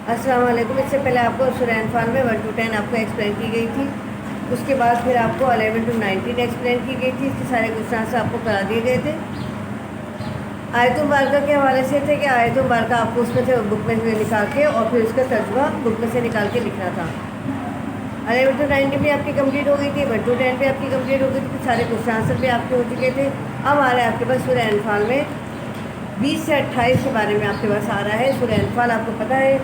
السلام علیکم۔ اس سے پہلے آپ کو سورہ انفال میں 1 to 10 آپ کو ایکسپلین کی گئی تھی، اس کے بعد پھر آپ کو 11 to 19 ایکسپلین کی گئی تھی۔ اس کے سارے کوشچنس سے آپ کو کرا دیے گئے تھے۔ آیت مبارکہ کے حوالے سے تھے کہ آیت مبارکہ آپ کو اس میں سے بک میں سے نکال کے اور پھر اس کا ترجمہ بک میں سے نکال کے لکھنا تھا۔ 11 to 19 بھی آپ کی کمپلیٹ ہو گئی تھی، 1 to 10 بھی آپ کی کمپلیٹ ہو گئی تھی، سارے کوشچن آنسر بھی آپ کے ہو چکے تھے۔ اب آ رہا ہے آپ کے پاس سورہ انفال میں 20 سے 28 کے بارے میں آپ کے پاس آ رہا ہے۔ سورہ انفال آپ کو پتہ ہے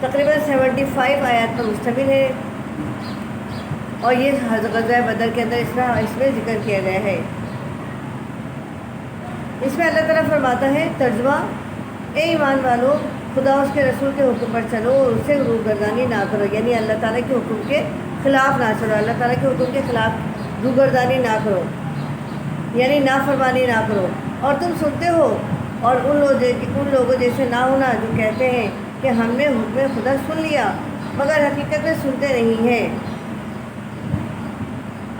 تقریباً 75 آیات پر مشتمل ہے، اور یہ غزوہ بدر کے اندر اس میں ذکر کیا گیا ہے۔ اس میں اللہ تعالیٰ فرماتا ہے ترجمہ: اے ایمان والو، خدا اس کے رسول کے حکم پر چلو اور اس سے روگردانی نہ کرو، یعنی اللہ تعالیٰ کے حکم کے خلاف نہ چلو، اللہ تعالیٰ کے حکم کے خلاف روگردانی نہ کرو، یعنی نافرمانی نہ کرو۔ اور تم سنتے ہو اور ان لوگوں جیسے نہ ہونا جو کہتے ہیں کہ ہم نے حکم خدا سن لیا مگر حقیقت میں سنتے نہیں ہیں۔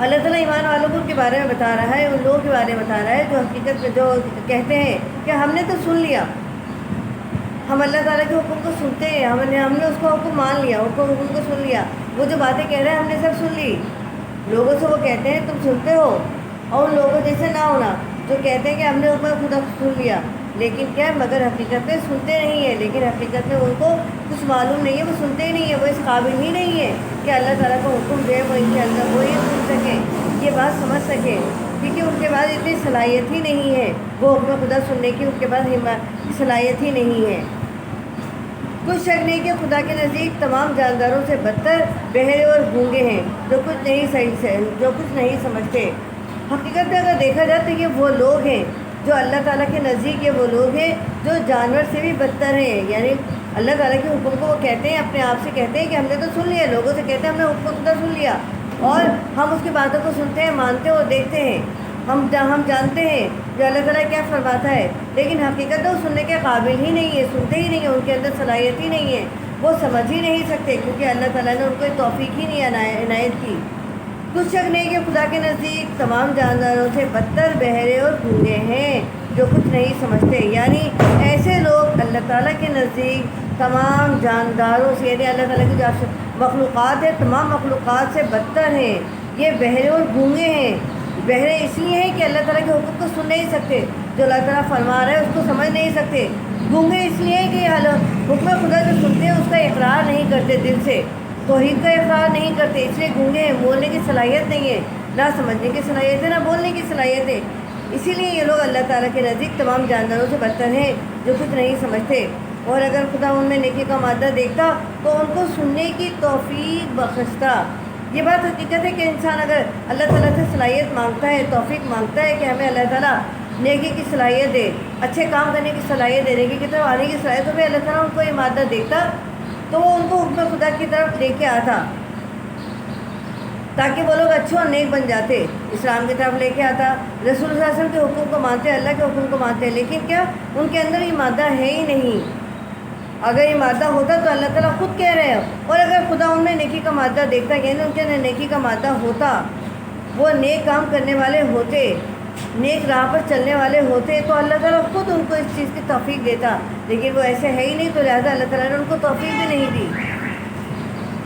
اللہ تعالیٰ ایمان والوں کو ان کے بارے میں بتا رہا ہے، ان لوگوں کے بارے میں بتا رہا ہے جو حقیقت میں جو کہتے ہیں کہ ہم نے تو سن لیا، ہم اللہ تعالیٰ کے حکم کو سنتے ہیں، ہم نے اس کو حکم مان لیا، حکم کو سن لیا، وہ جو باتیں کہہ رہے ہیں ہم نے سب سن لی۔ لوگوں سے وہ کہتے ہیں تم سنتے ہو، اور ان لوگوں جیسے نہ ہونا جو کہتے ہیں کہ ہم نے حکم خدا سن لیا، لیکن کیا مگر حقیقت میں سنتے نہیں ہیں۔ لیکن حقیقت میں ان کو کچھ معلوم نہیں ہے، وہ سنتے ہی نہیں ہیں، وہ اس قابل ہی نہیں ہے کہ اللہ تعالیٰ کا حکم جو ہے وہ ان کے اندر وہ یہ سن سکیں، یہ بات سمجھ سکیں، کیونکہ ان کے پاس اتنی صلاحیت ہی نہیں ہے، وہ حکم خدا سننے کی ان کے پاس صلاحیت ہی نہیں ہے۔ کچھ شک نہیں کہ خدا کے نزدیک تمام جانداروں سے بدتر بہرے اور گونگے ہیں جو کچھ نہیں سمجھتے۔ حقیقت میں اگر دیکھا جائے تو یہ وہ لوگ ہیں جو اللہ تعالیٰ کے نزدیک، یہ وہ لوگ ہیں جو جانور سے بھی بدتر ہیں، یعنی اللہ تعالیٰ کے حکم کو وہ کہتے ہیں، اپنے آپ سے کہتے ہیں کہ ہم نے تو سن لیا، لوگوں سے کہتے ہیں ہم نے حکم خدا سن لیا، اور ہم اس کی باتوں کو سنتے ہیں، مانتے ہیں اور دیکھتے ہیں، ہم جانتے ہیں جو اللہ تعالیٰ کیا فرماتا ہے، لیکن حقیقت وہ سننے کے قابل ہی نہیں ہے، سنتے ہی نہیں ہیں، ان کے اندر صلاحیت ہی نہیں ہے، وہ سمجھ ہی نہیں سکتے، کیونکہ اللہ تعالیٰ نے ان کو توفیق ہی نہیں عنایت کی۔ کچھ شک نہیں کہ خدا کے نزدیک تمام جانداروں سے بدتر بہرے اور گونگے ہیں جو کچھ نہیں سمجھتے، یعنی ایسے لوگ اللہ تعالیٰ کے نزدیک تمام جانداروں سے، یعنی اللہ تعالیٰ کی جو مخلوقات ہے تمام مخلوقات سے بدتر ہیں، یہ بہرے اور گونگے ہیں۔ بہرے اس لیے ہیں کہ اللہ تعالیٰ کے حکم کو سن نہیں سکتے، جو اللہ تعالیٰ فرما رہا ہے اس کو سمجھ نہیں سکتے۔ گونگے اس لیے کہ حکم خدا جو سنتے ہیں اس کا اقرار نہیں کرتے، دل سے توحید کا اقرار نہیں کرتے، اس لیے گونگے ہیں، بولنے کی صلاحیت نہیں ہے، نہ سمجھنے کی صلاحیت ہے نہ بولنے کی صلاحیت ہے، اسی لیے یہ لوگ اللہ تعالیٰ کے نزدیک تمام جانداروں سے بدتر ہیں جو کچھ نہیں سمجھتے۔ اور اگر خدا ان میں نیکی کا مادہ دیکھتا تو ان کو سننے کی توفیق بخشتا۔ یہ بات حقیقت ہے کہ انسان اگر اللہ تعالیٰ سے صلاحیت مانگتا ہے، توفیق مانگتا ہے کہ ہمیں اللہ تعالیٰ نیکی کی صلاحیت دے، اچھے کام کرنے کی صلاحیت دے، نیکی کی طرف آنے کی صلاحیت، تو پھر اللہ تعالیٰ ان کو یہ مادہ دیکھتا تو وہ ان کو حکم خدا کی طرف لے کے آتا تاکہ وہ لوگ اچھے اور نیک بن جاتے، اسلام کی طرف لے کے آتا، رسول صلی اللہ علیہ وسلم کے حکم کو مانتے، اللہ کے حکم کو مانتے، لیکن کیا ان کے اندر یہ مادہ ہے ہی نہیں۔ اگر یہ مادہ ہوتا تو اللہ تعالیٰ خود کہہ رہے ہیں، اور اگر خدا ان میں نیکی کا مادہ دیکھتا، یعنی ان کے اندر نیکی کا مادہ ہوتا، وہ نیک کام کرنے والے ہوتے، نیک راہ پر چلنے والے ہوتے، تو اللہ تعالیٰ خود ان کو اس چیز کی توفیق دیتا، لیکن وہ ایسے ہے ہی نہیں، تو لہٰذا اللہ تعالیٰ نے ان کو توفیق بھی نہیں دی۔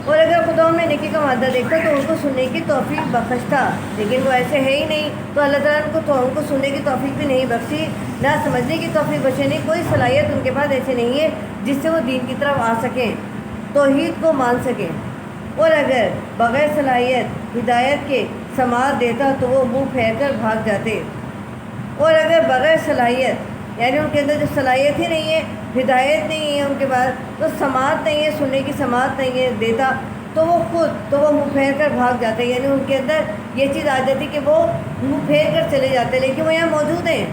اور اگر خدا ان میں نیکی کا مادہ دیکھتا تو ان کو سننے کی توفیق بخشتا، لیکن وہ ایسے ہے ہی نہیں، تو اللہ تعالیٰ نے ان کو سننے کی توفیق بھی نہیں بخشی، نہ سمجھنے کی توفیق بخشی، نہیں کوئی صلاحیت ان کے پاس ایسے نہیں ہے جس سے وہ دین کی طرف آ سکیں، توحید کو مان سکیں۔ اور اگر بغیر صلاحیت ہدایت کے سماعت دیتا تو وہ منہ پھیر کر بھاگ جاتے، اور اگر بغیر صلاحیت، یعنی ان کے اندر جو صلاحیت ہی نہیں ہے، ہدایت نہیں ہے ان کے پاس، تو سماعت نہیں ہے، سننے کی سماعت نہیں ہے دیتا، تو وہ منہ پھیر کر بھاگ جاتے، یعنی ان کے اندر یہ چیز آ جاتی کہ وہ منہ پھیر کر چلے جاتے، لیکن وہ یہاں موجود ہیں،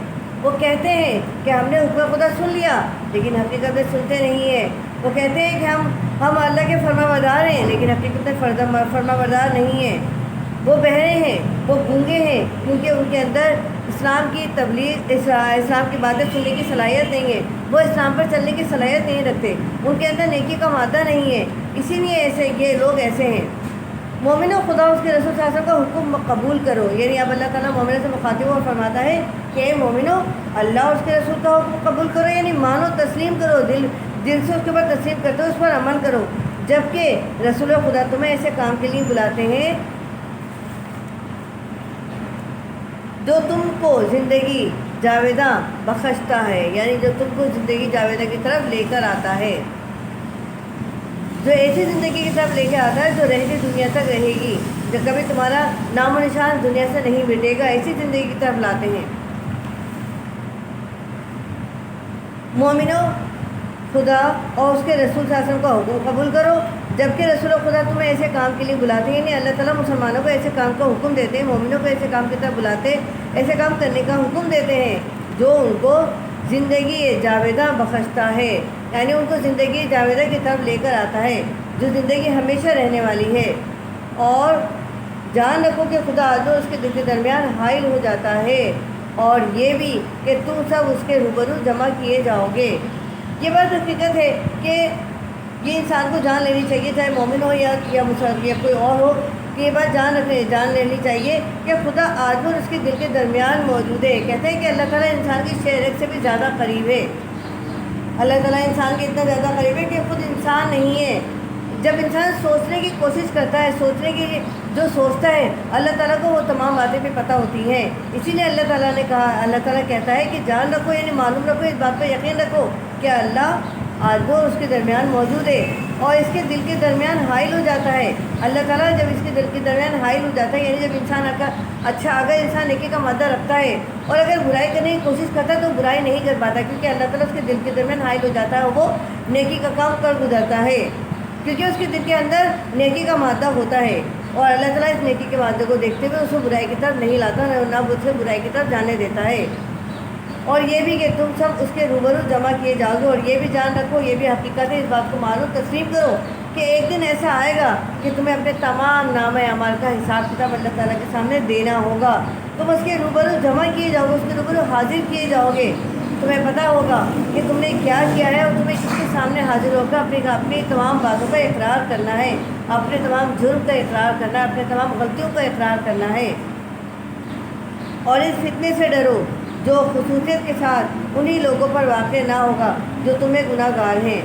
وہ کہتے ہیں کہ ہم نے حکم خدا سن لیا، لیکن حقیقت میں سنتے نہیں ہیں۔ وہ کہتے ہیں کہ ہم اللہ کے فرما بردار ہیں، لیکن حقیقت میں فرما بردار نہیں ہیں۔ وہ بہرے ہیں، وہ گونگے ہیں، کیونکہ ان کے اندر اسلام کی تبلیغ، اسلام کی باتیں سننے کی صلاحیت نہیں ہے، وہ اسلام پر چلنے کی صلاحیت نہیں رکھتے، ان کے اندر نیکی کا مادہ نہیں ہے، اسی لیے یہ لوگ ایسے ہیں۔ مومنوں، خدا اس کے رسول صلی اللہ علیہ وسلم کا حکم قبول کرو، یعنی اب اللہ تعالیٰ مومنوں سے مخاطب ہو فرماتا ہے کہ اے مومنوں، اللہ اور اس کے رسول کا حکم قبول کرو، یعنی مانو، تسلیم کرو، دل سے اس کے بعد تسلیم کرتے ہو، اس پر عمل کرو، جبکہ رسول خدا تمہیں ایسے کام کے لیے بلاتے ہیں جو تم کو زندگی جاویدہ بخشتا ہے، یعنی جو تم کو زندگی جاویدہ کی طرف لے کر آتا ہے، جو ایسی زندگی کی طرف لے کے آتا ہے جو رہتی دنیا تک رہے گی، جو کبھی تمہارا نام و نشان دنیا سے نہیں مٹے گا، ایسی زندگی کی طرف لاتے ہیں۔ مومنو، خدا اور اس کے رسول صلی اللہ علیہ وسلم کا حکم قبول کرو، جبکہ رسول خدا تمہیں ایسے کام کے لیے بلاتے ہیں، یعنی اللہ تعالیٰ مسلمانوں کو ایسے کام کا حکم دیتے ہیں، مومنوں کو ایسے کام کی طرف بلاتے، ایسے کام کرنے کا حکم دیتے ہیں جو ان کو زندگی جاویدہ بخشتا ہے، یعنی ان کو زندگی جاویدہ کی طرف لے کر آتا ہے، جو زندگی ہمیشہ رہنے والی ہے۔ اور جان رکھو کہ خدا آدمی اور اس کے دل کے درمیان حائل ہو جاتا ہے، اور یہ بھی کہ تم سب اس کے روبرو جمع کیے جاؤ گے۔ یہ بات حقیقت ہے کہ یہ انسان کو جان لینی چاہیے، چاہے مومن ہو یا کوئی اور ہو، کہ یہ بات جان لینی چاہیے کہ خدا آدمی اور اس کے دل کے درمیان موجود ہے۔ کہتے ہیں کہ اللہ تعالیٰ انسان کی شہرت سے بھی زیادہ قریب ہے، اللہ تعالیٰ انسان کے اتنا زیادہ قریب ہے کہ خود انسان نہیں ہے۔ جب انسان سوچنے کی کوشش کرتا ہے، سوچنے کی جو سوچتا ہے، اللہ تعالیٰ کو وہ تمام باتیں بھی پتہ ہوتی ہیں، اسی لیے اللہ تعالیٰ نے کہا، اللہ تعالیٰ کہتا ہے کہ جان رکھو، یعنی معلوم رکھو، اس بات پہ یقین رکھو کہ اللہ آدمی اور اس کے درمیان موجود ہے اور اس کے دل کے درمیان حائل ہو جاتا ہے۔ اللہ تعالیٰ جب اس کے دل کے درمیان حائل ہو جاتا ہے، یعنی جب انسان اگر انسان نیکی کا مادہ رکھتا ہے اور اگر برائی کرنے کی کوشش کرتا ہے تو برائی نہیں کر پاتا، کیونکہ اللہ تعالیٰ اس کے دل کے درمیان حائل ہو جاتا ہے اور وہ نیکی کا کام کر گزرتا ہے، کیونکہ اس کے دل کے اندر نیکی کا مادہ ہوتا ہے، اور اللہ تعالیٰ اس نیکی کے مادے کو دیکھتے ہوئے اس کو برائی کی طرف نہیں لاتا، نہ اسے برائی کی طرف جانے دیتا ہے۔ اور یہ بھی کہ تم سب اس کے روبرو جمع کیے جاؤ گے، اور یہ بھی جان رکھو، یہ بھی حقیقت ہے، اس بات کو معلوم تسلیم کرو کہ ایک دن ایسا آئے گا کہ تمہیں اپنے تمام نامہ اعمال کا حساب کتاب اللہ تعالیٰ کے سامنے دینا ہوگا، تم اس کے روبرو جمع کیے جاؤ گے، اس کے روبرو حاضر کیے جاؤ گے، تمہیں پتہ ہوگا کہ تم نے کیا کیا ہے، اور تمہیں کس کے سامنے حاضر ہو کر اپنی تمام باتوں کا اقرار کرنا ہے، اپنے تمام جرم کا اقرار کرنا ہے، اپنے تمام غلطیوں کا اقرار کرنا ہے۔ اور اس فتنے سے ڈرو جو خصوصیت کے ساتھ انہی لوگوں پر واقع نہ ہوگا جو تمہیں گناہ گار ہیں،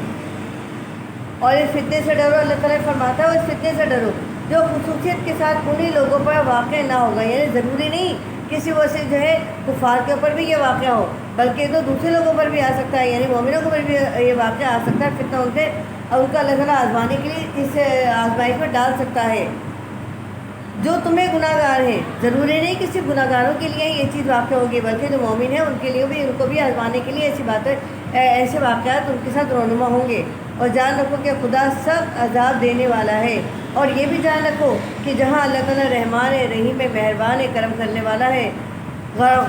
اور اس فتنے سے ڈرو، اللہ تعالیٰ فرماتا ہے، اور اس فتنے سے ڈرو جو خصوصیت کے ساتھ انہی لوگوں پر واقع نہ ہوگا، یعنی ضروری نہیں کسی وجہ سے کفار کے اوپر بھی یہ واقعہ ہو، بلکہ تو دوسرے لوگوں پر بھی آ سکتا ہے، یعنی مومنوں کے اوپر بھی یہ واقعہ آ سکتا ہے، فتنہ ان پہ، اور ان کا اللہ تعالیٰ آزمانے کے لیے اس آزمائش میں ڈال سکتا ہے جو تمہیں گناہ گار ہیں۔ ضروری نہیں کہ صرف گناہ گاروں کے لیے یہ چیز واقع ہوگی، بلکہ جو مومن ہیں ان کے لیے بھی، ان کو بھی آزمانے کے لیے ایسے واقعات ان کے ساتھ رونما ہوں گے۔ اور جان رکھو کہ خدا سخت عذاب دینے والا ہے، اور یہ بھی جان رکھو کہ جہاں اللہ تعالیٰ رحمان ہے، رحیم ہے، مہربان ہے، کرم کرنے والا ہے،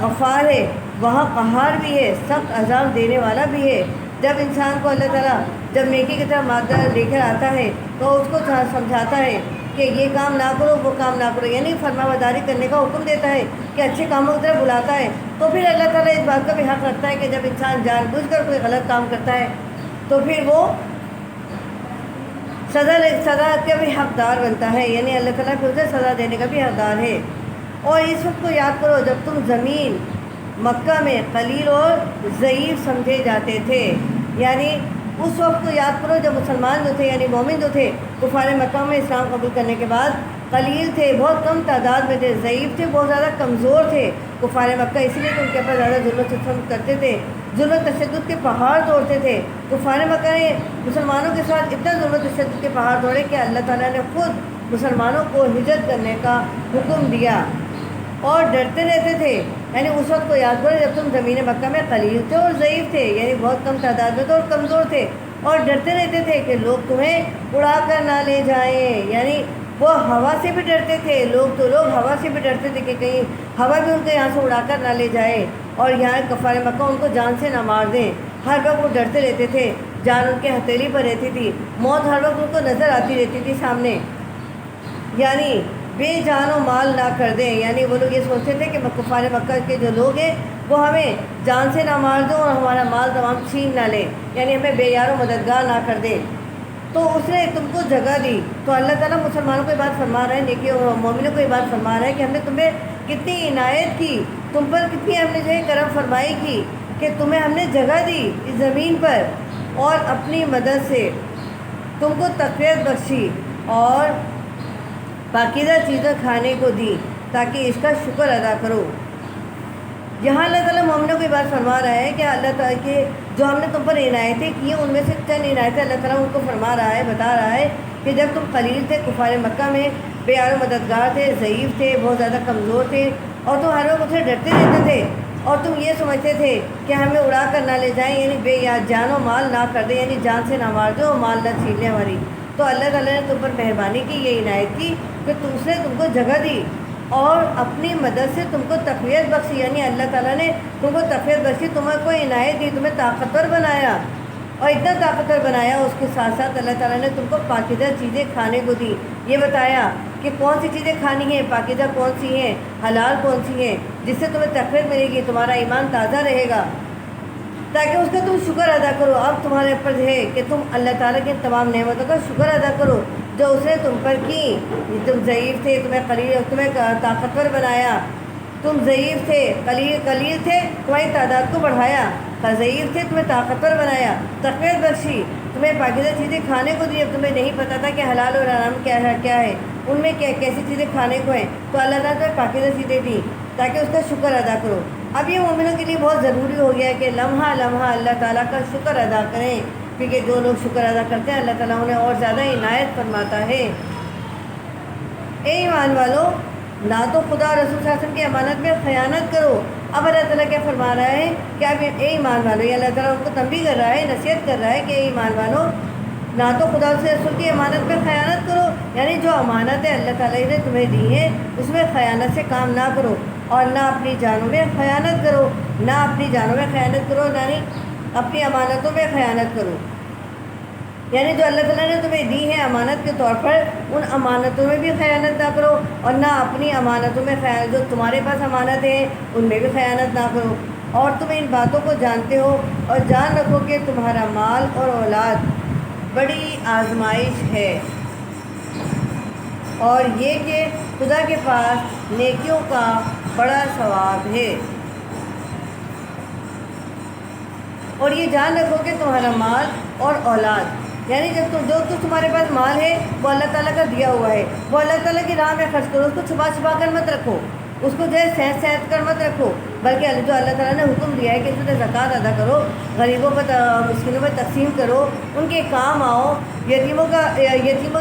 غفار ہے، وہاں قہار بھی ہے، سخت عذاب دینے والا بھی ہے۔ جب انسان کو اللہ تعالیٰ جب نیکی کی طرف مادہ لے کر آتا ہے تو اس کو سمجھاتا ہے کہ یہ کام نہ کرو، وہ کام نہ کرو، یعنی فرما برداری کرنے کا حکم دیتا ہے، کہ اچھے کاموں کی طرف بلاتا ہے، تو پھر اللہ تعالیٰ اس بات کا بھی حق رکھتا ہے کہ جب انسان جان بوجھ کر کوئی غلط کام کرتا ہے تو پھر وہ سزا کا بھی حقدار بنتا ہے، یعنی اللہ تعالیٰ پھر اسے سزا دینے کا بھی حقدار ہے۔ اور اس وقت کو یاد کرو جب تم زمین مکہ میں قلیل اور ضعیف سمجھے جاتے تھے، یعنی اس وقت کو یاد کرو جب مسلمان جو تھے، یعنی مومن جو تھے، کفار مکہ میں اسلام قبول کرنے کے بعد قلیل تھے، بہت کم تعداد میں تھے، ضعیف تھے، بہت زیادہ کمزور تھے کفار مکہ، اسی لیے تو ان کے اوپر زیادہ ظلم و تشدد کرتے تھے، ظلم و تشدد کے پہاڑ توڑتے تھے۔ کفار مکہ نے مسلمانوں کے ساتھ اتنا ظلم و تشدد کے پہاڑ توڑے کہ اللہ تعالیٰ نے خود مسلمانوں کو ہجرت کرنے کا حکم دیا، اور ڈرتے رہتے تھے، یعنی اس وقت کو یاد کرو جب تم زمین مکہ میں قلیل تھے اور ضعیف تھے، یعنی بہت کم تعداد میں تھے اور کمزور تھے، اور ڈرتے رہتے تھے کہ لوگ تمہیں اڑا کر نہ لے جائیں، یعنی وہ ہوا سے بھی ڈرتے تھے، لوگ ہوا سے بھی ڈرتے تھے کہ کہیں ہوا بھی ان کو یہاں سے اڑا کر نہ لے جائے، اور یہاں کفار مکہ ان کو جان سے نہ مار دیں، ہر وقت وہ ڈرتے رہتے تھے، جان ان کے ہتھیلی پر رہتی تھی، موت ہر وقت ان کو نظر آتی رہتی تھی سامنے، یعنی بے جان و مال نہ کر دیں، یعنی وہ لوگ یہ سوچتے تھے کہ کفار مکہ کے جو لوگ ہیں وہ ہمیں جان سے نہ مار دیں اور ہمارا مال تمام چھین نہ لیں، یعنی ہمیں بے یار و مددگار نہ کر دیں۔ تو اس نے تم کو جگہ دی، تو اللہ تعالیٰ مسلمانوں کو یہ بات فرما رہا ہے، نیکی اور مومنوں کو یہ بات فرما رہا ہے کہ ہم نے تمہیں کتنی عنایت کی، تم پر کتنی ہم نے کرم فرمائی کی، کہ تمہیں ہم نے جگہ دی اس زمین پر، اور اپنی مدد سے تم کو تقویت بخشی اور پاکیزہ چیزیں کھانے کو دی تاکہ اس کا شکر ادا کرو۔ یہاں اللہ تعالیٰ مومنوں کی بات فرما رہا ہے کہ اللہ تعالیٰ کے جو ہم نے تم پر عنایتیں کی ہیں ان میں سے چند عنایتیں اللہ تعالیٰ ان کو فرما رہا ہے، بتا رہا ہے کہ جب تم قلیل تھے، کفار مکہ میں بے یار و مددگار تھے، ضعیف تھے، بہت زیادہ کمزور تھے، اور تم ہر وقت اسے ڈرتے رہتے تھے اور تم یہ سمجھتے تھے کہ ہمیں اڑا کر نہ لے جائیں، یعنی بے یاد جان و مال نہ کر دیں، یعنی جان سے نہ مار دو اور مال نہ چھین لیں ہماری۔ تو اللہ تعالیٰ نے تم پر مہربانی کی، یہ عنایت کی کہ اس نے تم کو جگہ دی اور اپنی مدد سے تم کو تقویت بخشی، یعنی اللہ تعالیٰ نے تم کو تقویت بخشی، تمہیں کوئی عنایت دی، تمہیں طاقتور بنایا، اور اتنا طاقتور بنایا اس کے ساتھ ساتھ اللہ تعالیٰ نے تم کو پاکیزہ چیزیں کھانے کو دی۔ یہ بتایا کہ کون سی چیزیں کھانی ہیں، پاکیزہ کون سی ہیں، حلال کون سی ہیں، جس سے تمہیں تقویت ملے گی، تمہارا ایمان تازہ رہے گا، تاکہ اس کا تم شکر ادا کرو۔ اب تمہارے اوپر ہے کہ تم اللہ تعالیٰ کی تمام نعمتوں کا شکر ادا کرو جو اس نے تم پر کی۔ تم ضعیف تھے، تمہیں طاقتور بنایا، تم ضعیف تھے، قلیل تھے، تمہاری تعداد کو بڑھایا، ضعیف تھے، تمہیں طاقتور بنایا، تقویت بخشی، تمہیں پاکیزہ چیزیں کھانے کو دی۔ اب تمہیں نہیں پتہ تھا کہ حلال اور حرام کیا ہے، ان میں کیسی چیزیں کھانے کو ہیں، تو اللہ تعالیٰ تمہیں پاکیزہ چیزیں دی تاکہ اس کا شکر ادا کرو۔ اب یہ مومنوں کے لیے بہت ضروری ہو گیا ہے کہ لمحہ لمحہ اللہ تعالیٰ کا شکر ادا کریں، کیونکہ جو لوگ شکر ادا کرتے ہیں اللہ تعالیٰ انہیں اور زیادہ عنایت فرماتا ہے۔ اے ایمان والو، نہ تو خدا اور رسول صلی اللہ علیہ وسلم کی امانت میں خیانت کرو۔ اب اللہ تعالیٰ کیا فرما رہا ہے کہ اب اے ایمان والو، یہ اللہ تعالیٰ ان کو تنبیہ کر رہا ہے، نصیحت کر رہا ہے کہ اے ایمان والو، نہ تو خدا اور رسول کی امانت میں خیانت کرو، یعنی جو امانتیں اللہ تعالیٰ نے تمہیں دی ہیں اس میں خیانت سے کام نہ کرو، اور نہ اپنی جانوں میں خیانت کرو، یعنی اپنی امانتوں میں خیانت کرو، یعنی جو اللہ تعالیٰ نے تمہیں دی ہے امانت کے طور پر ان امانتوں میں بھی خیانت نہ کرو، اور نہ اپنی امانتوں میں خیانت، جو تمہارے پاس امانت ہیں ان میں بھی خیانت نہ کرو۔ اور تم ان باتوں کو جانتے ہو اور جان رکھو کہ تمہارا مال اور اولاد بڑی آزمائش ہے، اور یہ کہ خدا کے پاس نیکیوں کا بڑا ثواب ہے۔ اور یہ جان رکھو کہ تمہارا مال اور اولاد، یعنی جو کچھ تمہارے پاس مال ہے وہ اللہ تعالیٰ کا دیا ہوا ہے، وہ اللہ تعالیٰ کی راہ میں خرچ کرو، اس کو چھپا کر مت رکھو، اس کو جو ہے سہت کر مت رکھو، بلکہ جو اللہ تعالیٰ نے حکم دیا ہے کہ اس میں زکوٰۃ ادا کرو، غریبوں پر مسکینوں پر تقسیم کرو، ان کے کام آؤ، یتیموں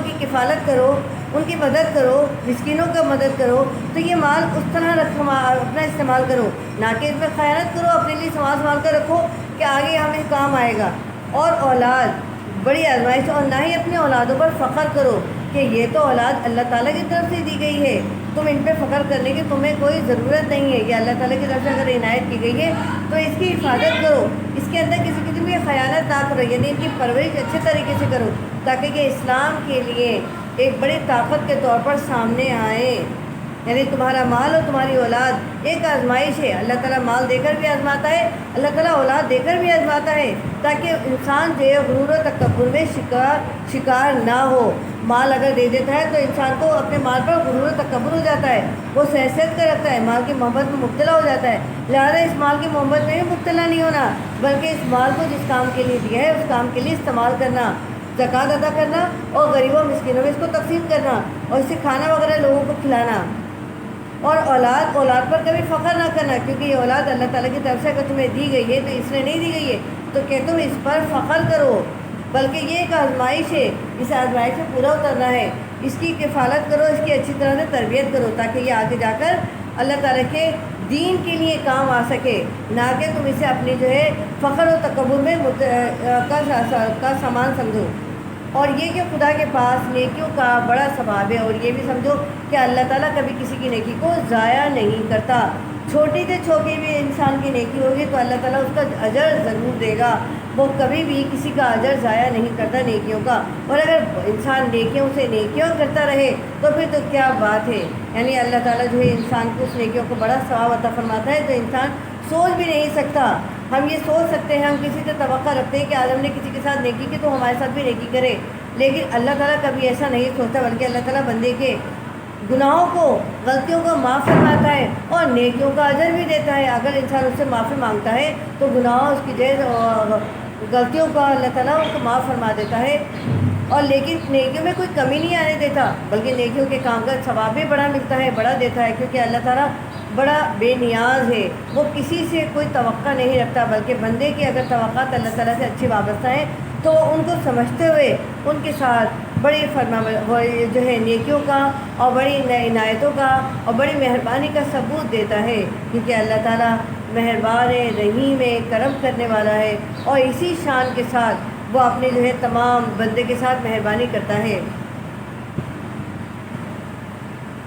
کی کفالت کرو، ان کی مدد کرو، مسکینوں کا مدد کرو، تو یہ مال اس طرح اپنا استعمال کرو، نہ کہ اس میں خیانت کرو، اپنے لیے سنبھال کر رکھو کہ آگے ہمیں کام آئے گا۔ اور اولاد بڑی آزمائش، اور نہ ہی اپنے اولادوں پر فخر کرو کہ یہ تو اولاد اللہ تعالیٰ کی طرف سے دی گئی ہے، تم ان پہ فخر کرنے کی تمہیں کوئی ضرورت نہیں ہے، یہ اللہ تعالیٰ کی طرف سے اگر عنایت کی گئی ہے تو اس کی حفاظت کرو، اس کے اندر کسی قسم کی خیانت نہ کرو، یعنی ان کی پرورش اچھے طریقے سے کرو تاکہ یہ اسلام کے لیے ایک بڑی طاقت کے طور پر سامنے آئیں۔ یعنی تمہارا مال اور تمہاری اولاد ایک آزمائش ہے، اللہ تعالیٰ مال دے کر بھی آزماتا ہے، اللہ تعالیٰ اولاد دے کر بھی آزماتا ہے، تاکہ انسان جو ہے غرور و تکبر میں شکار نہ ہو۔ مال اگر دے دیتا ہے تو انسان کو اپنے مال پر غرور و تکبر ہو جاتا ہے، وہ حیثیت کا رکھتا ہے، مال کی محبت میں مبتلا ہو جاتا ہے، لہٰذا اس مال کی محبت میں بھی مبتلا نہیں ہونا، بلکہ اس مال کو جس کام کے لیے دیا ہے اس کام کے لیے استعمال کرنا، زکوٰۃ ادا کرنا، اور غریبوں مسکینوں میں اس کو تقسیم کرنا، اور اسے کھانا وغیرہ لوگوں کو کھلانا۔ اور اولاد پر کبھی فخر نہ کرنا، کیونکہ یہ اولاد اللہ تعالیٰ کی طرف سے اگر تمہیں دی گئی ہے تو اس لیے نہیں دی گئی ہے تو کہ تم اس پر فخر کرو، بلکہ یہ ایک آزمائش ہے، اس آزمائش سے پورا اترنا ہے، اس کی کفالت کرو، اس کی اچھی طرح سے تربیت کرو تاکہ یہ آگے جا کر اللہ تعالیٰ کے دین کے لیے کام آ سکے، نہ کہ تم اسے اپنی جو ہے فخر و تکبر میں کا سامان سمجھو۔ اور یہ کہ خدا کے پاس نیکیوں کا بڑا ثواب ہے، اور یہ بھی سمجھو کہ اللہ تعالیٰ کبھی کسی کی نیکی کو ضائع نہیں کرتا، چھوٹی سے چھوٹی بھی انسان کی نیکی ہوگی تو اللہ تعالیٰ اس کا اجر ضرور دے گا، وہ کبھی بھی کسی کا اجر ضائع نہیں کرتا نیکیوں کا۔ اور اگر انسان نیکیوں سے نیکیوں کرتا رہے تو پھر تو کیا بات ہے، یعنی اللہ تعالیٰ جو ہے انسان کو اس نیکیوں کو بڑا ثواب عطا فرماتا ہے، تو انسان سوچ بھی نہیں سکتا۔ ہم یہ سوچ سکتے ہیں، ہم کسی سے توقع رکھتے ہیں کہ آج ہم نے کسی کے ساتھ نیکی کی تو ہمارے ساتھ بھی نیکی کرے، لیکن اللہ تعالیٰ کبھی ایسا نہیں سوچتا، بلکہ اللہ تعالیٰ بندے کے گناہوں کو، غلطیوں کو معاف فرماتا ہے اور نیکیوں کا اجر بھی دیتا ہے۔ اگر انسان اس سے معافی مانگتا ہے تو گناہ اس کی غلطیوں کا اللہ تعالیٰ ان کو معاف فرما دیتا ہے، اور لیکن نیکیوں میں کوئی کمی نہیں آنے دیتا، بلکہ نیکیوں کے کام کا ثواب بھی بڑا ملتا ہے، بڑا دیتا ہے، کیونکہ اللہ تعالیٰ بڑا بے نیاز ہے، وہ کسی سے کوئی توقع نہیں رکھتا، بلکہ بندے کی اگر توقعات اللہ تعالیٰ سے اچھی وابستہ ہیں تو ان کو سمجھتے ہوئے ان کے ساتھ بڑی جو ہے نیکیوں کا اور بڑی عنایتوں کا اور بڑی مہربانی کا ثبوت دیتا ہے، کیونکہ اللہ تعالیٰ مہربان ہے، رحیم ہے، کرم کرنے والا ہے، اور اسی شان کے ساتھ وہ اپنے جو ہے تمام بندے کے ساتھ مہربانی کرتا ہے۔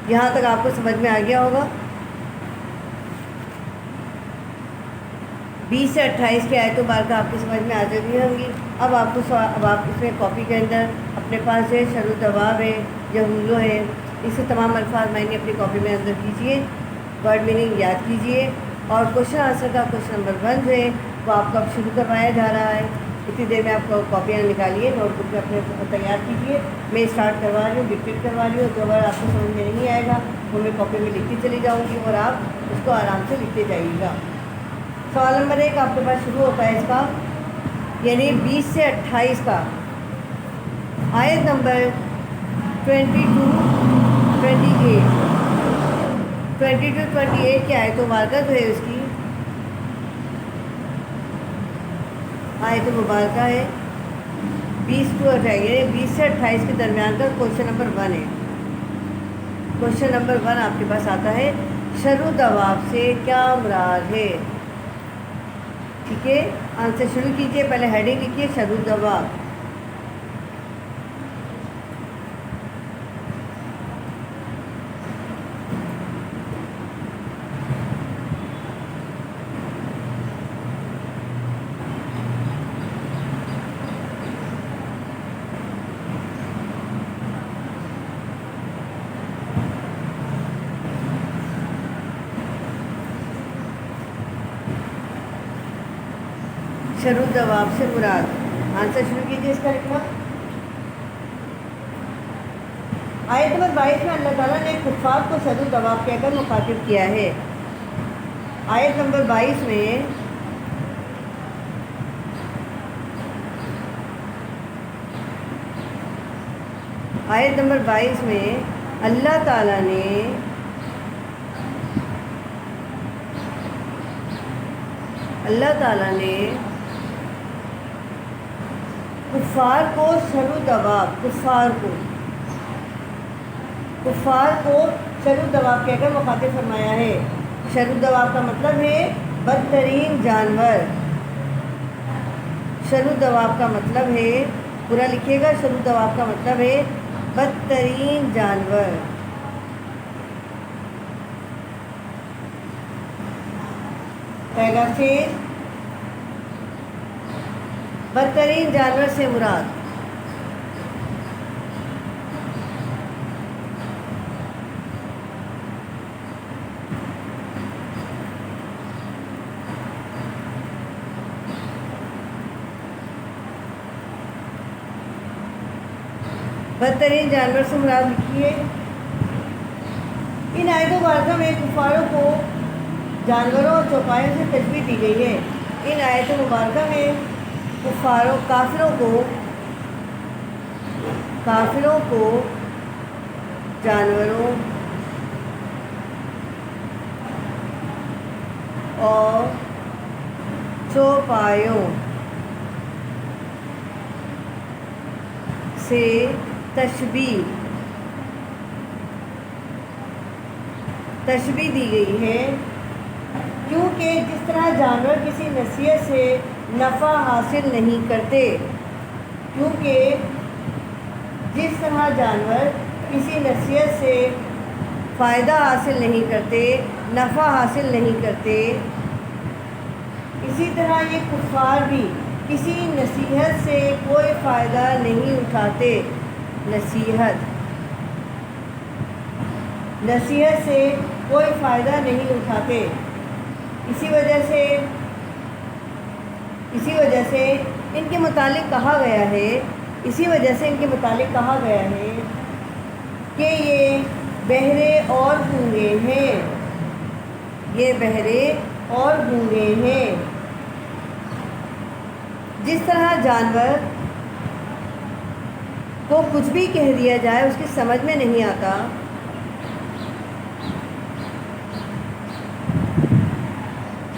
یہاں تک آپ کو سمجھ میں آ گیا ہوگا۔ 20 سے 28 کی آیتوں بار کا آپ کی سمجھ میں آ چکی ہوں گی۔ اب آپ اس میں کاپی کے اندر اپنے پاس ہے شرح الدواب ہے، جو ہے اس سے تمام الفاظ میں نے اپنی کاپی میں اندر کیجیے، ورڈ میننگ یاد کیجیے، اور کوشچن آنسر کا کوشچن نمبر 1 جو ہے وہ آپ کو اب شروع کروایا جا رہا ہے۔ اتنی دیر میں آپ کو کاپیاں نکالیے، نوٹ بک میں اپنے تیار کیجیے، میں اسٹارٹ کروا رہی ہوں، ڈکٹیٹ کروا رہی ہوں، جو اگر آپ کو سمجھ میں نہیں آئے گا وہ میں کاپی میں لکھتی چلی جاؤں گی اور آپ اس کو آرام سے لکھتے جائیے گا۔ سوال نمبر 1 آپ کے پاس شروع ہوتا ہے اس کا، یعنی 20 سے 28 کا، آیت نمبر 22-28 کی آیت مبارکہ جو ہے اس کی آیت مبارکہ ہے 20 سے 28 کے درمیان کا کوشچن نمبر 1 ہے۔ کوشچن نمبر 1 آپ کے پاس آتا ہے، شرح الدواب سے کیا مراد ہے؟ ٹھیک ہے، آنسر شروع کیجئے، پہلے ہیڈنگ لکھیے شرح الدواب۔ شرح الدواب سے مراد، آنسر شروع کیجیے اس کا لکھنا۔ آیت نمبر 22 میں اللہ تعالیٰ نے کفار کو شرح الدواب کہہ کر مخاطب کیا ہے۔ آیت نمبر 22 میں اللہ تعالیٰ نے کفار کو شرح الدواب شرح الدواب کہہ کر مخاطب فرمایا ہے۔ شرح الدواب کا مطلب ہے بدترین جانور۔ شرح الدواب کا مطلب ہے، پورا لکھیے گا، شرح الدواب کا مطلب ہے بدترین جانور۔ پہلا فعل بدترین جانور سے مراد لکھیے۔ ان آیتوں مبارکہ میں کفاروں کو جانوروں اور چوپایوں سے تشبیہ دی گئی ہے۔ ان آیتوں مبارکہ میں کافروں کو جانوروں اور چوپایوں سے تشبیہ دی گئی ہے، کیونکہ جس طرح جانور کسی نصیحت سے نفع حاصل نہیں کرتے فائدہ حاصل نہیں کرتے، نفع حاصل نہیں کرتے، اسی طرح یہ کفار بھی کسی نصیحت سے کوئی فائدہ نہیں اٹھاتے۔ نصیحت سے کوئی فائدہ نہیں اٹھاتے، اسی وجہ سے ان کے متعلق کہا گیا ہے کہ یہ بہرے اور گونگے ہیں، جس طرح جانور کو کچھ بھی کہہ دیا جائے اس کی سمجھ میں نہیں آتا،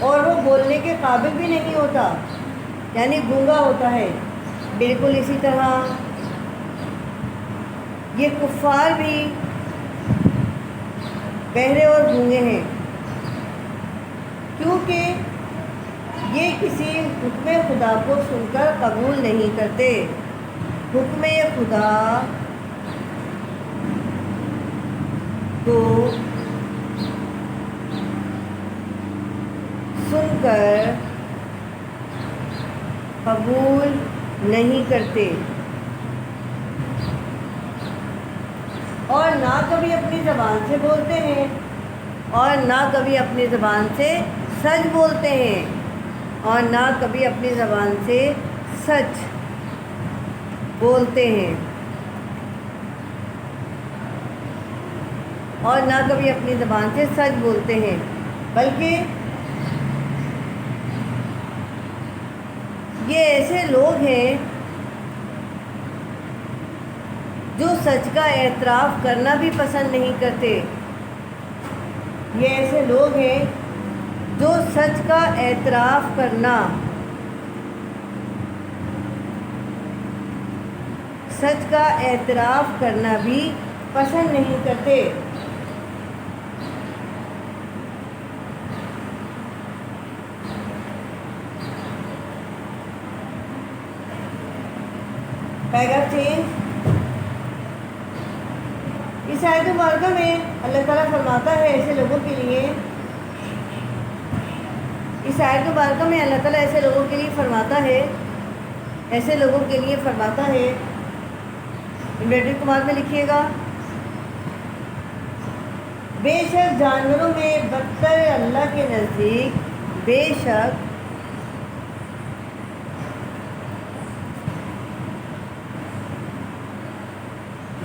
اور وہ بولنے کے قابل بھی نہیں ہوتا، یعنی گونگا ہوتا ہے، بالکل اسی طرح یہ کفار بھی بہرے اور گونگے ہیں، کیونکہ یہ کسی حکم خدا کو سن کر قبول نہیں کرتے۔ حکم خدا کو سن کر قبول نہیں کرتے، اور نہ کبھی اپنی زبان سے بولتے ہیں، اور نہ کبھی اپنی زبان سے سچ بولتے ہیں، اور نہ کبھی اپنی زبان سے سچ بولتے ہیں، اور نہ کبھی اپنی زبان سے سچ بولتے ہیں، بلکہ یہ ایسے لوگ ہیں جو سچ کا اعتراف کرنا بھی پسند نہیں کرتے۔ یہ ایسے لوگ ہیں جو سچ کا اعتراف کرنا بھی پسند نہیں کرتے۔ Paragraph change. اس آیت مبارکہ میں اللہ تعالیٰ فرماتا ہے ایسے لوگوں کے لیے، اس آیت مبارکہ میں اللہ تعالیٰ ایسے لوگوں کے لیے فرماتا ہے، انورٹڈ کماز میں لکھیے گا، بے شک جانوروں میں بدتر اللہ کے نزدیک، بے شک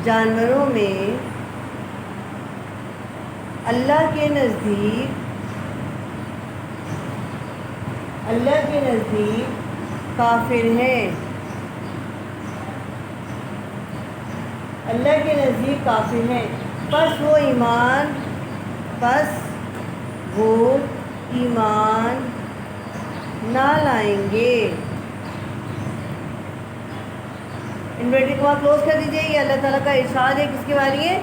جانوروں میں اللہ کے نزدیک کافر ہیں، اللہ کے نزدیک کافر ہیں، پس وہ ایمان نہ لائیں گے۔ انورٹڈ کما کلوز کر دیجئے۔ یہ اللہ تعالیٰ کا ارشاد ہے، کس کے بارے میں؟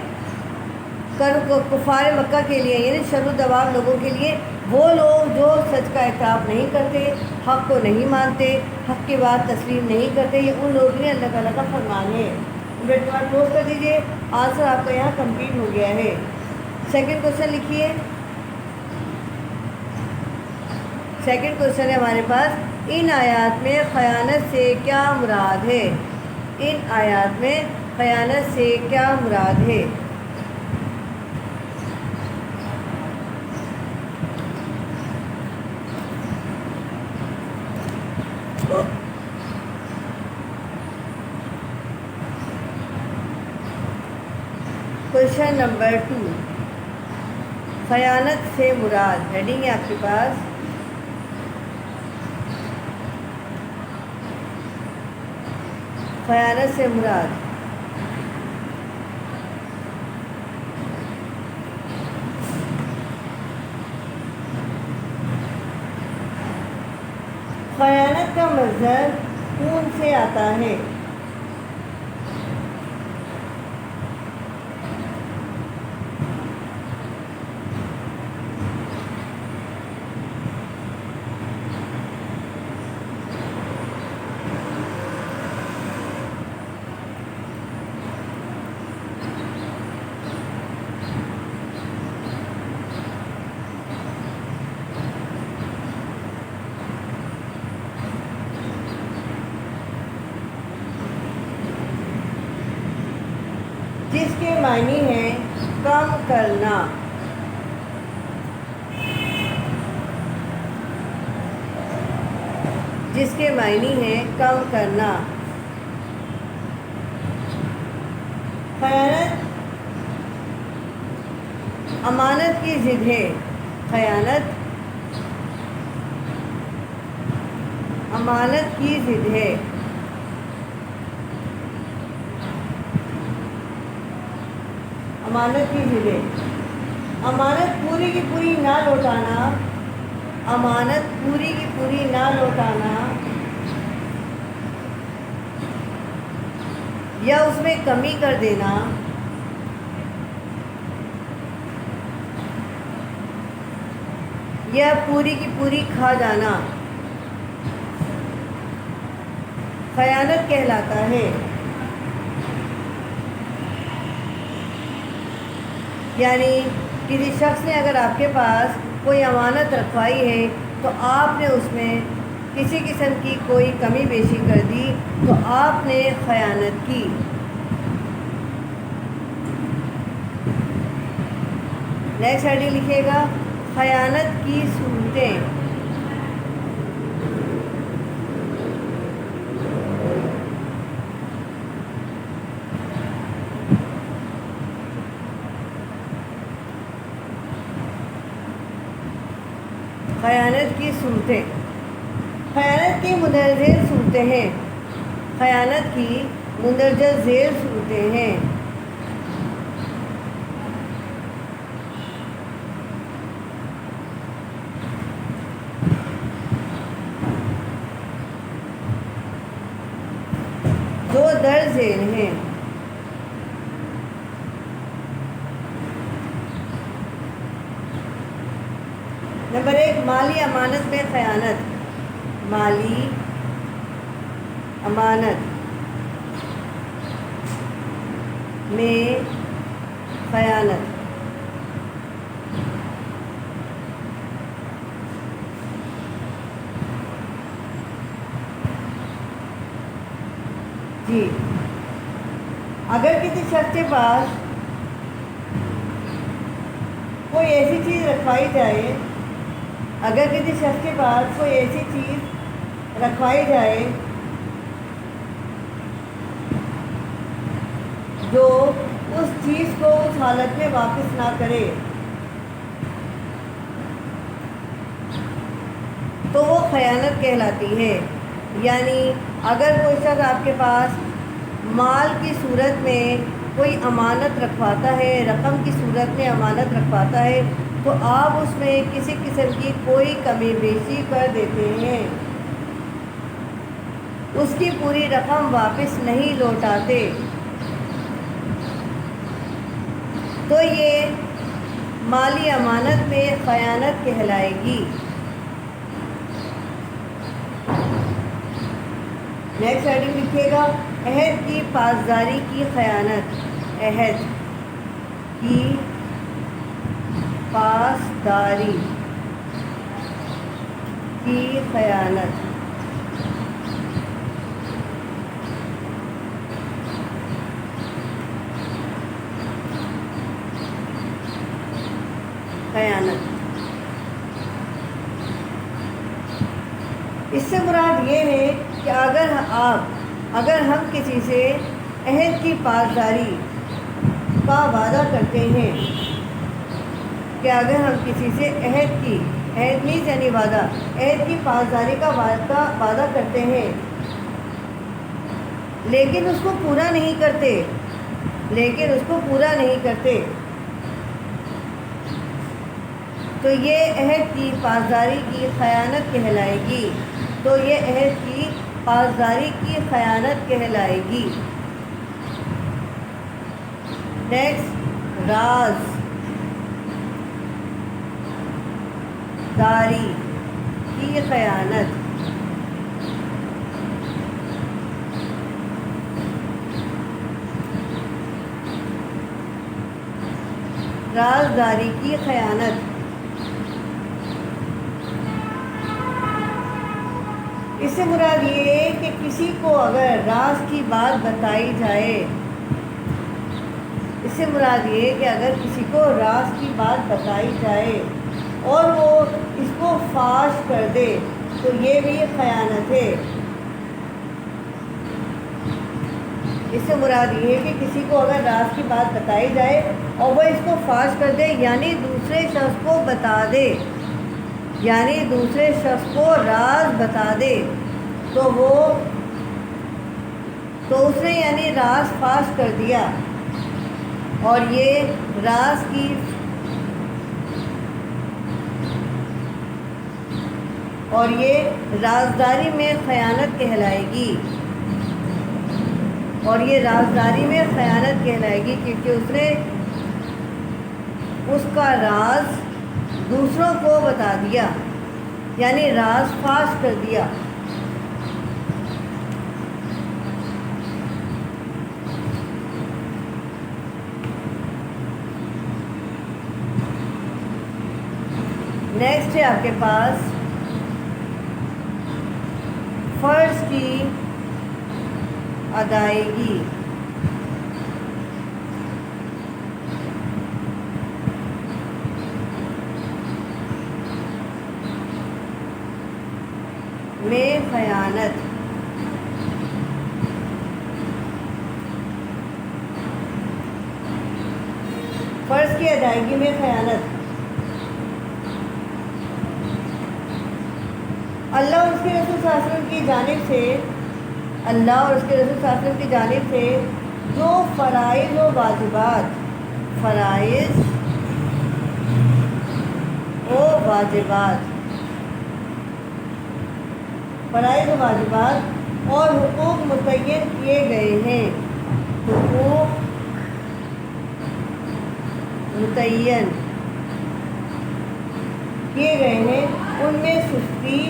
کفار مکہ کے لیے، یعنی شر و دواب لوگوں کے لیے، وہ لوگ جو سچ کا اعتراف نہیں کرتے، حق کو نہیں مانتے، حق کی بات تسلیم نہیں کرتے، یہ ان لوگوں نے اللہ تعالیٰ کا فرمان ہے۔ انورٹڈ کما کلوز کر دیجئے۔ آنسر آپ کا یہاں کمپلیٹ ہو گیا ہے۔ سیکنڈ کوشچن لکھیے۔ سیکنڈ کوشچن ہے ہمارے پاس، ان آیات میں خیانت سے کیا مراد ہے؟ ان آیات میں خیانت سے کیا مراد ہے؟ کوشچن نمبر 2، خیانت سے مراد، ہیڈنگ ہے آپ کے پاس، خیانت سے مراد خیانت کا مصدر خون سے آتا ہے۔ جس کے معنی ہیں کم کرنا، جس کے معنی ہیں کم کرنا۔ خیانت امانت کی ضد ہے، خیانت امانت کی ضد ہے۔ امانت کی ضد ہے، امانت پوری کی پوری نہ لوٹانا، امانت پوری کی پوری نہ لوٹانا یا اس میں کمی کر دینا، یا پوری کی پوری کھا جانا خیانت کہلاتا ہے۔ یعنی کسی شخص نے اگر آپ کے پاس کوئی امانت رکھوائی ہے تو آپ نے اس میں کسی قسم کی کوئی کمی بیشی کر دی تو آپ نے خیانت کی۔ نیکسٹ ہیڈنگ لکھیے گا، خیانت کی صورتیں۔ خیانت کی صورتیں، خیانت کی مندرجہ ذیل صورتیں ہیں، خیانت کی مندرجہ ذیل صورتیں ہیں۔ جو درج ذیل ہیں۔ نمبر 1، مالی امانت میں خیانت۔ مالی امانت میں خیانت۔ جی، اگر کسی شخص کے پاس کوئی ایسی چیز رکھوائی جائے، اگر کسی شخص کے پاس کوئی ایسی چیز رکھوائی جائے جو اس چیز کو اس حالت میں واپس نہ کرے تو وہ خیانت کہلاتی ہے۔ یعنی اگر کوئی شخص آپ کے پاس مال کی صورت میں کوئی امانت رکھواتا ہے، رقم کی صورت میں امانت رکھواتا ہے تو آپ اس میں کسی قسم کی کوئی کمی بیشی کر دیتے ہیں، اس کی پوری رقم واپس نہیں لوٹاتے تو یہ مالی امانت میں خیانت کہلائے گی۔ نیکسٹ ہیڈنگ لکھیے گا، عہد کی پاسداری کی خیانت۔ عہد کی پاسداری کی خیانت۔ خیانت، اس سے مراد یہ ہے کہ اگر ہم کسی سے عہد کی پاسداری کا وعدہ کرتے ہیں، کہ اگر ہم کسی سے عہد نہیں یعنی وعدہ، عہد کی پاسداری کا وعدہ کرتے ہیں لیکن اس کو پورا نہیں کرتے تو یہ عہد کی پاسداری کی خیانت کہلائے گی۔ نیکسٹ، راز داری کی خیانت۔ رازداری کی خیانت، اس سے مراد یہ ہے کہ کسی کو اگر راز کی بات بتائی جائے، اس سے مراد یہ ہے کہ اگر کسی کو راز کی بات بتائی جائے اور وہ اس کو فاش کر دے تو یہ بھی خیانت ہے۔ اس سے مراد یہ ہے کہ کسی کو اگر راز کی بات بتائی جائے اور وہ اس کو فاش کر دے، یعنی دوسرے شخص کو بتا دے، یعنی دوسرے شخص کو راز بتا دے تو اس نے یعنی راز فاش کر دیا، اور یہ رازداری میں خیانت کہلائے گی، کیونکہ اس نے اس کا راز دوسروں کو بتا دیا، یعنی راز فاش کر دیا۔ نیکسٹ ہے آپ کے پاس فرض کی ادائیگی۔ میں خیانت، فرض کی ادائیگی میں خیانت۔ اللہ اور اس کے رسول صلی اللہ علیہ وسلم کی جانب سے جو فرائض و واجبات اور حقوق متعین کیے گئے ہیں ان میں سستی،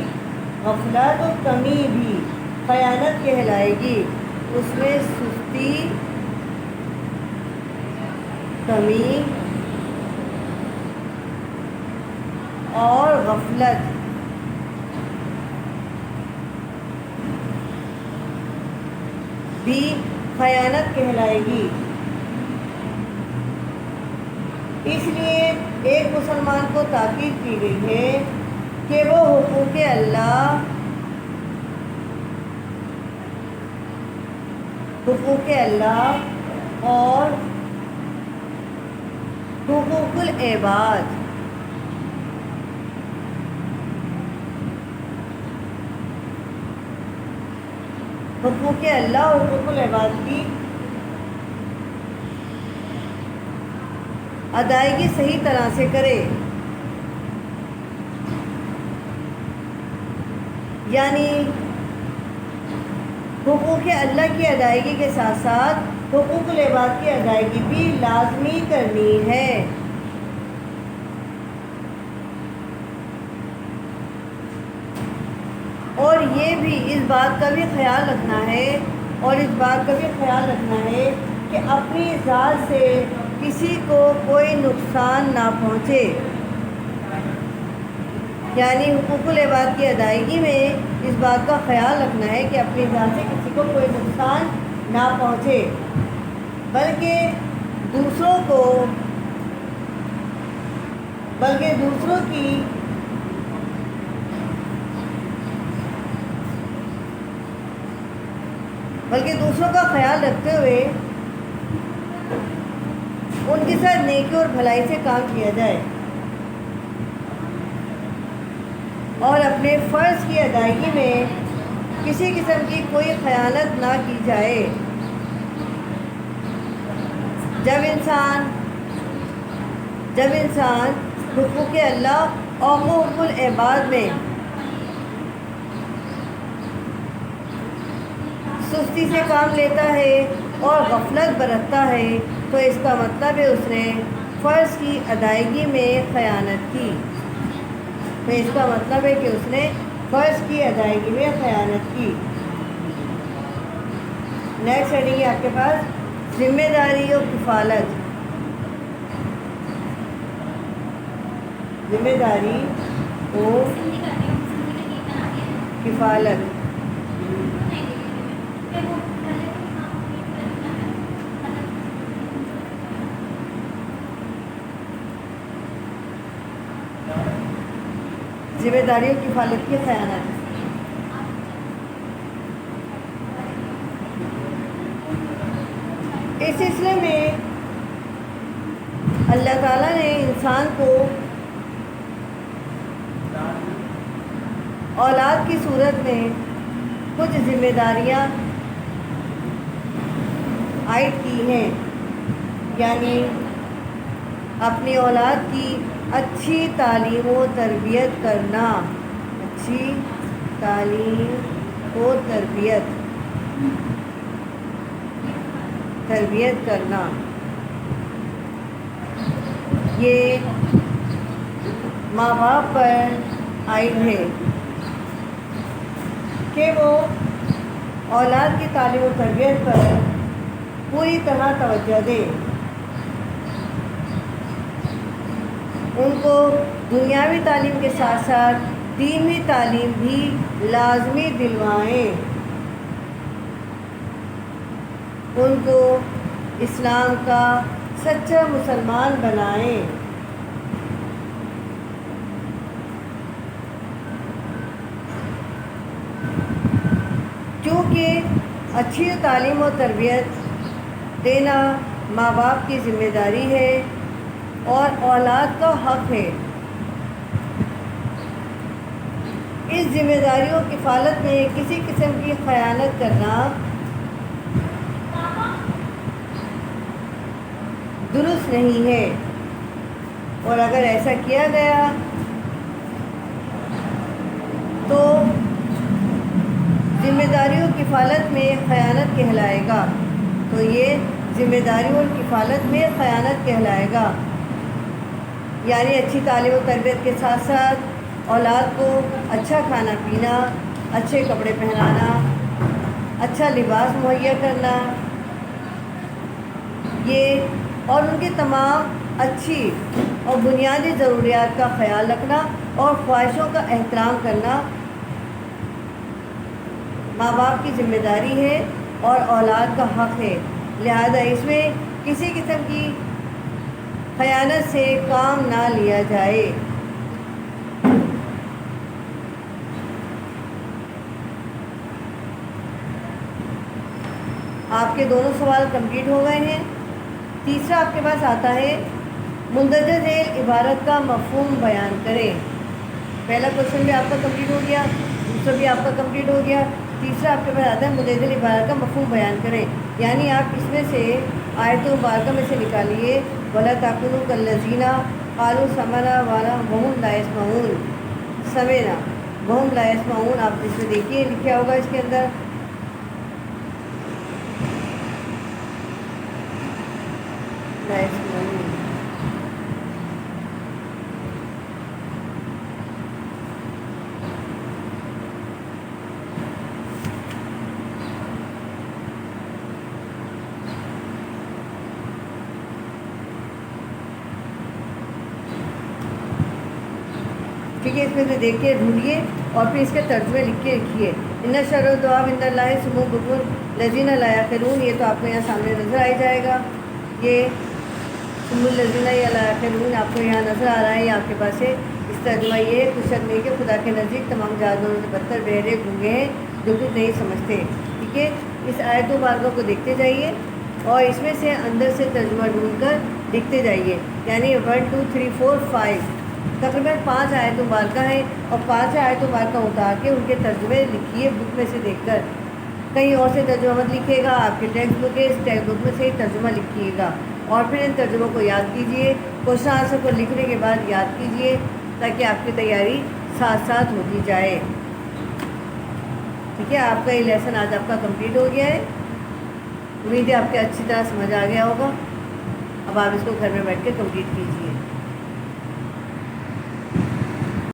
غفلت و کمی بھی خیانت کہلائے گی۔ اس میں سستی، کمی اور غفلت بھی خیانت کہلائے گی۔ اس لیے ایک مسلمان کو تاکید کی گئی ہے کہ وہ حقوق اللہ اور حقوق العباد کی ادائیگی صحیح طرح سے کرے، یعنی حقوق اللہ کی ادائیگی کے ساتھ ساتھ حقوق العباد کی ادائیگی بھی لازمی کرنی ہے۔ اور یہ بھی اس بات کا بھی خیال رکھنا ہے کہ اپنی ذات سے کسی کو کوئی نقصان نہ پہنچے، یعنی حقوق العباد کی ادائیگی میں اس بات کا خیال رکھنا ہے کہ اپنی ذات سے کسی کو کوئی نقصان نہ پہنچے، بلکہ دوسروں کا خیال رکھتے ہوئے ان کے ساتھ نیکی اور بھلائی سے کام کیا جائے، اور اپنے فرض کی ادائیگی میں کسی قسم کی کوئی خیانت نہ کی جائے۔ جب انسان حقوق اللہ اور حقوق العباد میں سستی سے کام لیتا ہے اور غفلت برتتا ہے تو اس کا مطلب ہے اس نے فرض کی ادائیگی میں خیانت کی۔ نیکسٹ ہیڈنگ ہے آپ کے پاس ذمہ داری و کفالت۔ ذمہ داری و کفالت، ذمہ داری و کفالت کی خیانت۔ اس سلسلے میں اللہ تعالیٰ نے انسان کو اولاد کی صورت میں کچھ ذمہ داریاں عائد کی ہیں، یعنی اپنی اولاد کی اچھی تعلیم و تربیت کرنا، اچھی تعلیم و تربیت کرنا، یہ ماں باپ پر عائد ہے کہ وہ اولاد کی تعلیم و تربیت پر پوری طرح توجہ دیں، ان کو دنیاوی تعلیم کے ساتھ ساتھ دینی تعلیم بھی لازمی دلوائیں، ان کو اسلام کا سچا مسلمان بنائیں۔ کیونکہ اچھی تعلیم و تربیت دینا ماں باپ کی ذمہ داری ہے اور اولاد کا حق ہے۔ اس ذمہ داری و کفالت میں کسی قسم کی خیانت کرنا درست نہیں ہے، اور اگر ایسا کیا گیا تو ذمہ داری و کفالت میں خیانت کہلائے گا، تو یہ ذمہ داری اور کفالت میں خیانت کہلائے گا۔ یعنی اچھی تعلیم و تربیت کے ساتھ ساتھ اولاد کو اچھا کھانا پینا، اچھے کپڑے پہنانا، اچھا لباس مہیا کرنا، یہ اور ان کی تمام اچھی اور بنیادی ضروریات کا خیال رکھنا اور خواہشوں کا احترام کرنا ماں باپ کی ذمہ داری ہے اور اولاد کا حق ہے۔ لہذا اس میں کسی قسم کی خیانت سے کام نہ لیا جائے۔ آپ کے دونوں سوال کمپلیٹ ہو گئے ہیں۔ تیسرا آپ کے پاس آتا ہے مندرجہ ذیل عبارت کا مفہوم بیان کریں۔ پہلا کوشچن بھی آپ کا کمپلیٹ ہو گیا، دوسرا بھی آپ کا کمپلیٹ ہو گیا، تیسرا آپ کے پاس آتا ہے مندرجہ ذیل عبارت کا مفہوم بیان کریں، یعنی آپ اس میں سے آیت مبارکہ میں سے نکالیے وَلَا تَكُونُوا كَالَّذِينَ قَالُوا سَمِعْنَا وَهُمْ لَا يَسْمَعُونَ، سمعنا وَهُمْ لَا يَسْمَعُونَ، آپ اس میں دیکھیے لکھا ہوگا اس کے اندر لا يسمعون۔ ٹھیک ہے، اس میں سے دیکھیے ڈھونڈیے اور پھر اس کے ترجمے لکھ کے رکھیے۔ ان شر الدواب عند اللہ صم بکم الذین لا یعقلون، یہ تو آپ کو یہاں سامنے نظر آ جائے گا، یہ صم الذین لا یعقلون آپ کو یہاں نظر آ رہا ہے، یہ آپ کے پاس ہے۔ اس ترجمہ یہ ہے کچھ شک نہیں کہ خدا کے نزدیک تمام جانوروں سے بدتر بہرے گونگے ہیں جو کچھ نہیں سمجھتے۔ ٹھیک ہے، اس آیت مبارکہ کو دیکھتے جائیے اور اس میں سے اندر سے ترجمہ ڈھونڈ کر لکھتے جائیے، یعنی 1 2 3 4 5 تقریباً 5 آیت مبارکہ ہیں، اور 5 آیت مبارکہ اتار کے ان کے ترجمے لکھیے بک میں سے دیکھ کر، کہیں اور سے ترجمہ مت لکھیے گا، آپ کے ٹیکسٹ بک ہے، اس ٹیکسٹ بک میں سے ہی ترجمہ لکھیے گا، اور پھر ان ترجموں کو یاد کیجیے، کوشچن آنسر کو لکھنے کے بعد یاد کیجیے تاکہ آپ کی تیاری ساتھ ساتھ ہوتی جائے۔ ٹھیک ہے، آپ کا یہ لیسن آج آپ کا کمپلیٹ ہو گیا ہے، امید ہے آپ کے اچھی طرح سمجھ آ گیا ہوگا۔ اب آپ اس کو گھر میں بیٹھ کے کمپلیٹ کیجیے۔